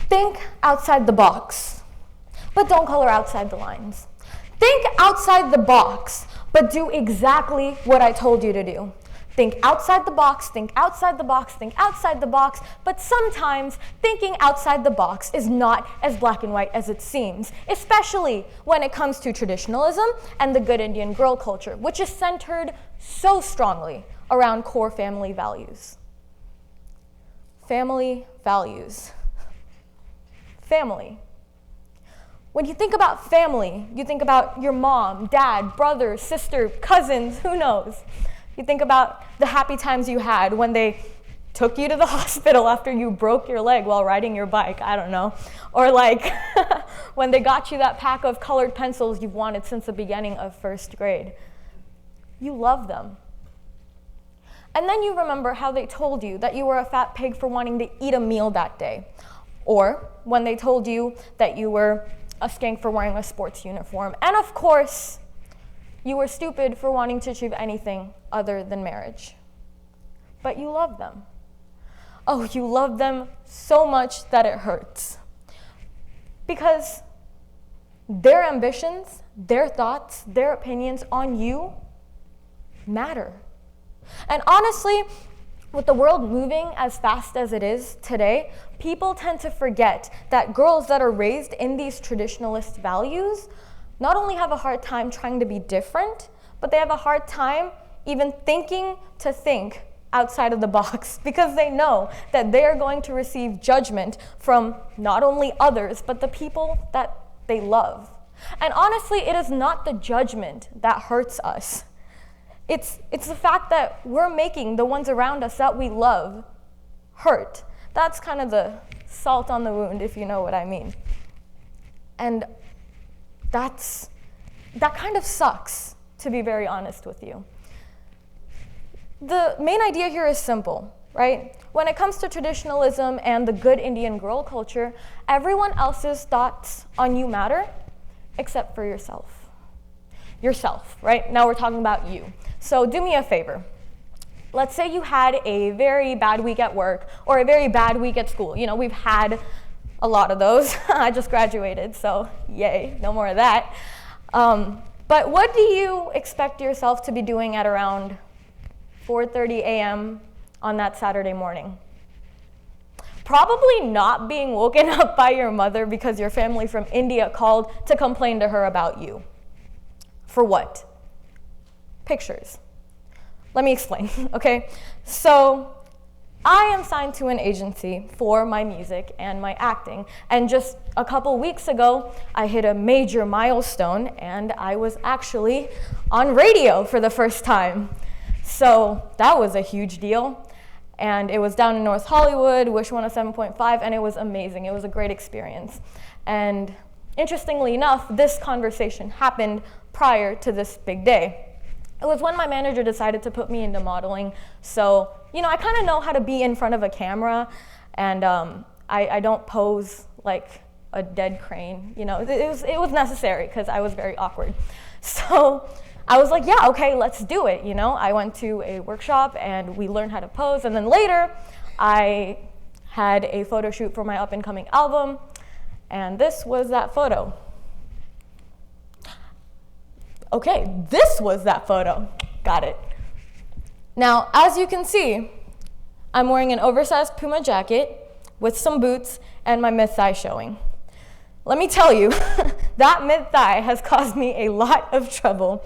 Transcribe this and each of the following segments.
Think outside the box, but don't color outside the lines. Think outside the box, but do exactly what I told you to do. Think outside the box, think outside the box, think outside the box, but sometimes thinking outside the box is not as black and white as it seems, especially when it comes to traditionalism and the good Indian girl culture, which is centered so strongly around core family values. Family values. Family. When you think about family, you think about your mom, dad, brother, sister, cousins, who knows? You think about the happy times you had when they took you to the hospital after you broke your leg while riding your bike, I don't know. Or like when they got you that pack of colored pencils you've wanted since the beginning of first grade. You love them. And then you remember how they told you that you were a fat pig for wanting to eat a meal that day. Or when they told you that you were a skank for wearing a sports uniform. And of course, you were stupid for wanting to achieve anything other than marriage. But you love them. Oh, you love them so much that it hurts. Because their ambitions, their thoughts, their opinions on you matter. And honestly, with the world moving as fast as it is today, people tend to forget that girls that are raised in these traditionalist values not only have a hard time trying to be different, but they have a hard time even thinking to think outside of the box because they know that they are going to receive judgment from not only others, but the people that they love. And honestly, it is not the judgment that hurts us. It's the fact that we're making the ones around us that we love hurt. That's kind of the salt on the wound, if you know what I mean. And that kind of sucks, to be very honest with you. The main idea here is simple, right? When it comes to traditionalism and the good Indian girl culture, everyone else's thoughts on you matter except for yourself. Yourself, right? Now we're talking about you. So do me a favor. Let's say you had a very bad week at work or a very bad week at school. You know, we've had a lot of those. I just graduated, so yay, no more of that. But what do you expect yourself to be doing at around 4:30 a.m. on that Saturday morning? Probably not being woken up by your mother because your family from India called to complain to her about you. For what? Pictures. Let me explain, okay? So I am signed to an agency for my music and my acting, and just a couple weeks ago, I hit a major milestone, and I was actually on radio for the first time. So that was a huge deal, and it was down in North Hollywood, Wish 107.5, and it was amazing. It was a great experience. And interestingly enough, this conversation happened prior to this big day. It was when my manager decided to put me into modeling. So, you know, I kind of know how to be in front of a camera, and I don't pose like a dead crane. You know, it was necessary because I was very awkward. So I was like, yeah, okay, let's do it. You know, I went to a workshop and we learned how to pose. And then later, I had a photo shoot for my up-and-coming album, and this was that photo. Okay, this was that photo. Got it. Now, as you can see, I'm wearing an oversized Puma jacket with some boots and my mid-thigh showing. Let me tell you, that mid-thigh has caused me a lot of trouble.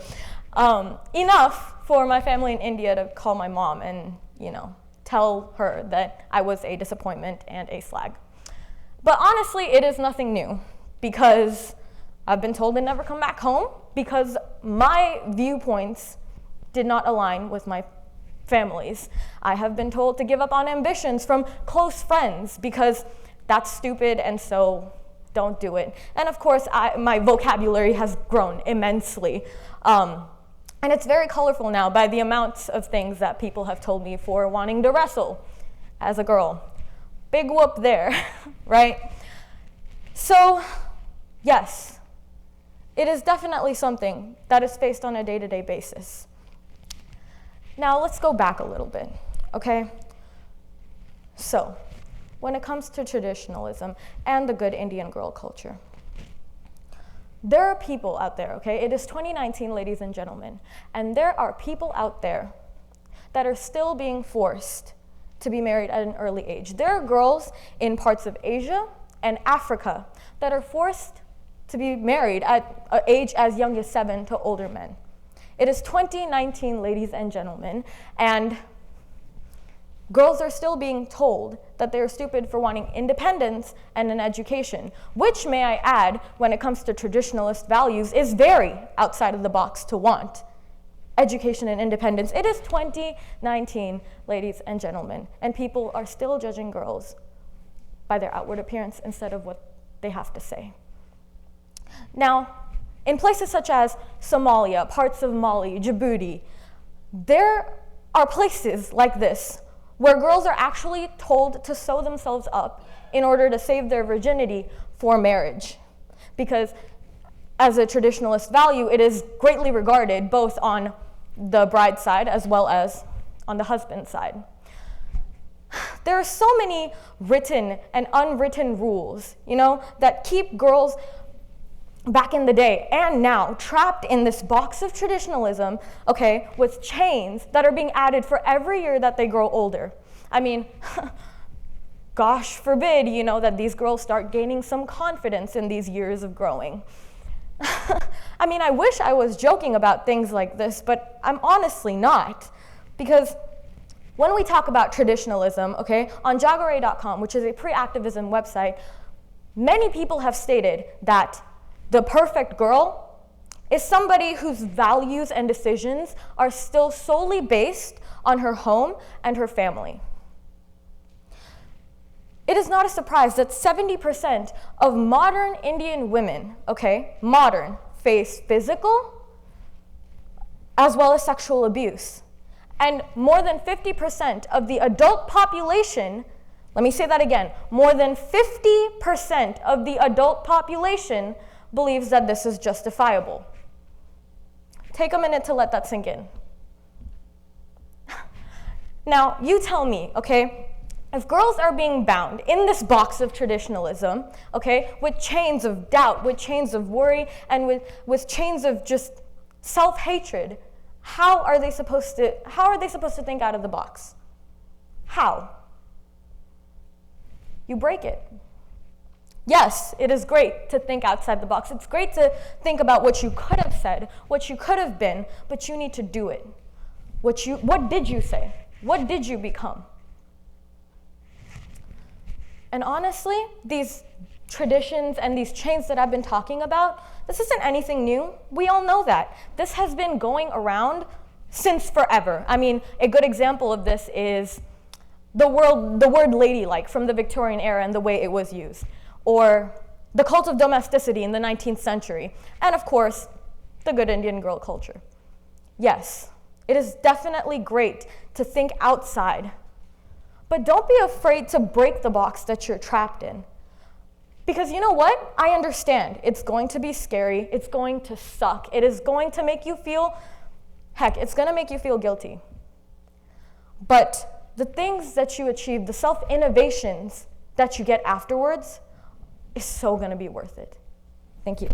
Enough for my family in India to call my mom and, you know, tell her that I was a disappointment and a slag. But honestly, it is nothing new because I've been told to never come back home because my viewpoints did not align with my family's. I have been told to give up on ambitions from close friends because that's stupid and so don't do it. And of course, my vocabulary has grown immensely. And it's very colorful now by the amounts of things that people have told me for wanting to wrestle as a girl. Big whoop there, right? So, yes, it is definitely something that is faced on a day-to-day basis. Now, let's go back a little bit, okay? So, when it comes to traditionalism and the good Indian girl culture. There are people out there, okay? It is 2019, ladies and gentlemen, and there are people out there that are still being forced to be married at an early age. There are girls in parts of Asia and Africa that are forced to be married at an age as young as 7 to older men. It is 2019, ladies and gentlemen, and girls are still being told that they're stupid for wanting independence and an education, which, may I add, when it comes to traditionalist values, is very outside of the box to want education and independence. It is 2019, ladies and gentlemen, and people are still judging girls by their outward appearance instead of what they have to say. Now, in places such as Somalia, parts of Mali, Djibouti, there are places like this where girls are actually told to sew themselves up in order to save their virginity for marriage. Because as a traditionalist value, it is greatly regarded both on the bride's side as well as on the husband's side. There are so many written and unwritten rules, that keep girls back in the day and now trapped in this box of traditionalism, okay, with chains that are being added for every year that they grow older. I mean, gosh forbid, that these girls start gaining some confidence in these years of growing. I mean, I wish I was joking about things like this, but I'm honestly not. Because when we talk about traditionalism, okay, on jagare.com, which is a pre-activism website, many people have stated that the perfect girl is somebody whose values and decisions are still solely based on her home and her family. It is not a surprise that 70% of modern Indian women, okay, modern, face physical as well as sexual abuse. And more than 50% of the adult population, let me say that again, more than 50% of the adult population believes that this is justifiable. Take a minute to let that sink in. Now, you tell me, okay, if girls are being bound in this box of traditionalism, okay, with chains of doubt, with chains of worry, and with chains of just self-hatred, how are they supposed to think out of the box? How? You break it. Yes, it is great to think outside the box. It's great to think about what you could have said, what you could have been, but you need to do it. What did you say? What did you become? And honestly, these traditions and these chains that I've been talking about, this isn't anything new. We all know that. This has been going around since forever. I mean, a good example of this is the word ladylike from the Victorian era and the way it was used, or the cult of domesticity in the 19th century, and of course, the good Indian girl culture. Yes, it is definitely great to think outside, but don't be afraid to break the box that you're trapped in. Because you know what? I understand. It's going to be scary. It's going to suck. It is going to make you feel, it's going to make you feel guilty. But the things that you achieve, the self-innovations that you get afterwards, is so going to be worth it. Thank you.